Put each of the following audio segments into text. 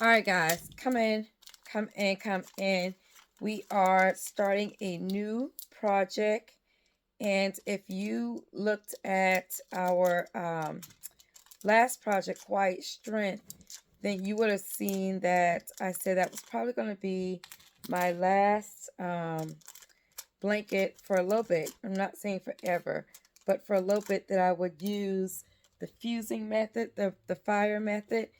All right, guys, come in, come in, come in. We are starting a new project. And if you looked at our last project, Quiet Strength, then you would have seen that I said that was probably going to be my last blanket for a little bit. I'm not saying forever, but for a little bit that I would use the fusing method, the fire method.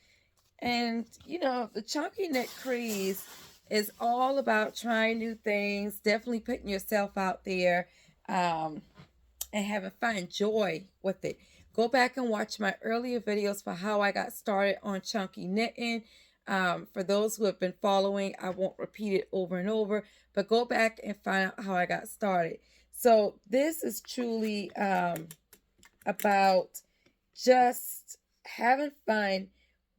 And, you know, the chunky knit craze is all about trying new things, definitely putting yourself out there, and having fun and joy with it. Go back and watch my earlier videos for how I got started on chunky knitting. For those who have been following, I won't repeat it over and over, but go back and find out how I got started. So this is truly about just having fun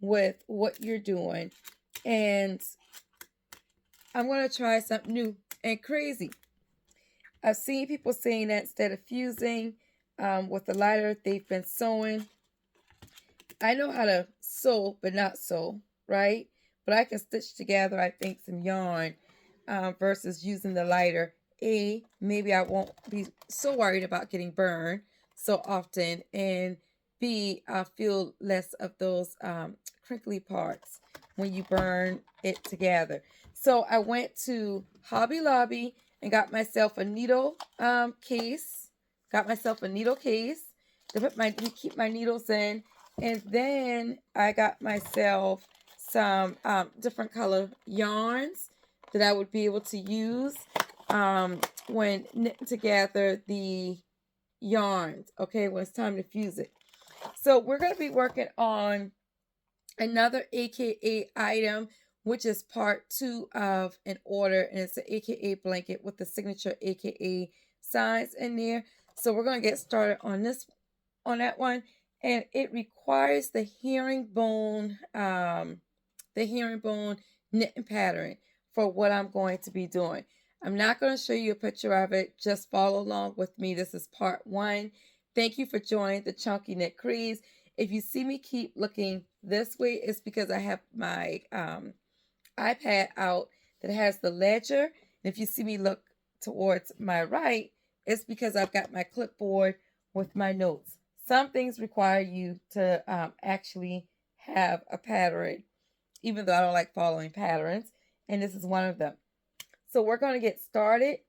with what you're doing. And I'm going to try something new and crazy. I've seen people saying that instead of fusing with the lighter, they've been sewing. I know how to sew, but not sew, right? But I can stitch together, I think, some yarn versus using the lighter. Maybe I won't be so worried about getting burned so often. And B, I'll feel less of those crinkly parts when you burn it together. So I went to Hobby Lobby and got myself a needle case. Got myself a needle case to keep my needles in. And then I got myself some different color yarns that I would be able to use when knitting together the yarns, okay, when it's time to fuse it. So we're going to be working on another AKA item, which is part 2 of an order, and it's an AKA blanket with the signature AKA signs in there. So we're going to get started on that one, and it requires the herringbone knitting pattern for what I'm going to be doing. I'm not going to show you a picture of it. Just follow along with me. This is part 1. Thank you for joining the Chunky Knit Craze. If you see me keep looking this way, it's because I have my iPad out that has the ledger. And if you see me look towards my right, it's because I've got my clipboard with my notes. Some things require you to actually have a pattern, even though I don't like following patterns, and this is one of them. So we're going to get started.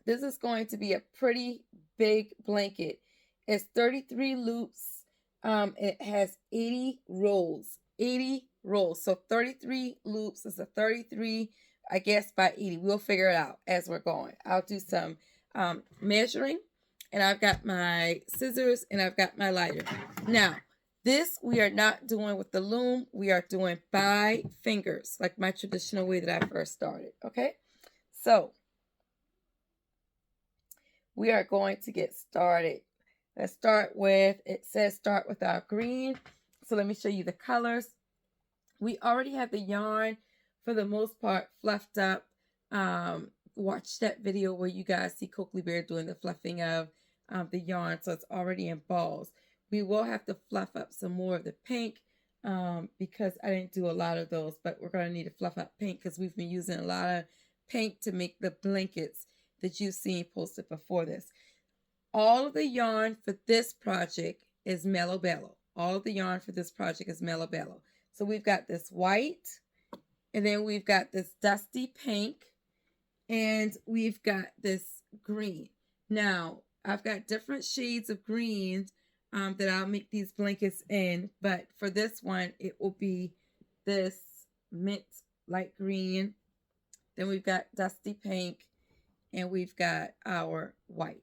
This is going to be a pretty big blanket. It's 33 loops. It has 80 rows. 80 rows. So 33 loops is a 33, I guess, by 80. We'll figure it out as we're going. I'll do some measuring. And I've got my scissors and I've got my lighter. Now, this we are not doing with the loom. We are doing by fingers, like my traditional way that I first started. Okay? So, we are going to get started. Let's start with, it says start with our green. So let me show you the colors. We already have the yarn, for the most part, fluffed up. Watch that video where you guys see Coakley Bear doing the fluffing of the yarn, so it's already in balls. We will have to fluff up some more of the pink because I didn't do a lot of those, but we're going to need to fluff up pink because we've been using a lot of pink to make the blankets that you've seen posted before this. All of the yarn for this project is Mellow Bellow. All of the yarn for this project is Mellow Bellow. So we've got this white, and then we've got this dusty pink, and we've got this green. Now, I've got different shades of greens that I'll make these blankets in, but for this one, it will be this mint light green. Then we've got dusty pink, and we've got our white.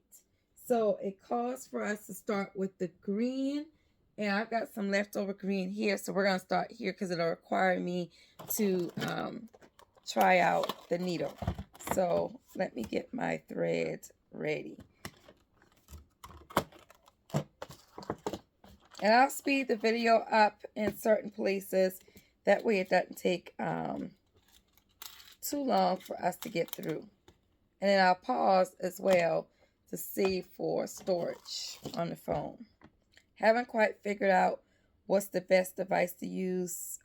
So it calls for us to start with the green, and I've got some leftover green here, so we're going to start here because it'll require me to try out the needle. So let me get my threads ready. And I'll speed the video up in certain places. That way it doesn't take too long for us to get through. And then I'll pause as well to save for storage on the phone. Haven't quite figured out what's the best device to use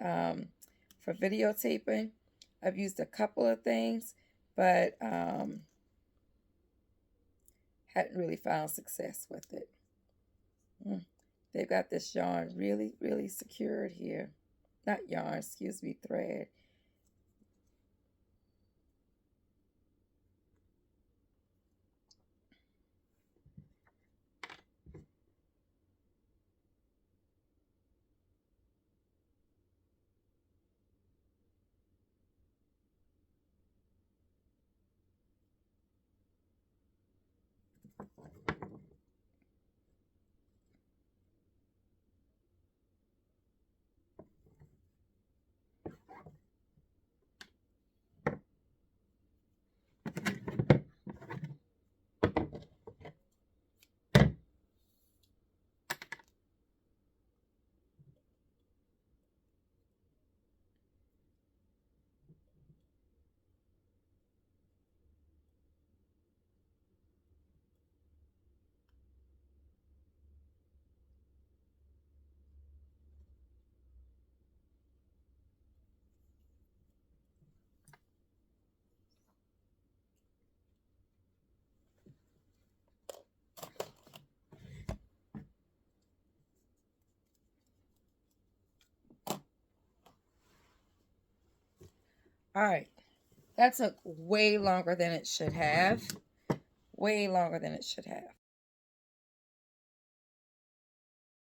for videotaping. I've used a couple of things, but hadn't really found success with it. They've got this yarn really, really secured here. Not yarn, excuse me, thread. All right, that took way longer than it should have. Way longer than it should have.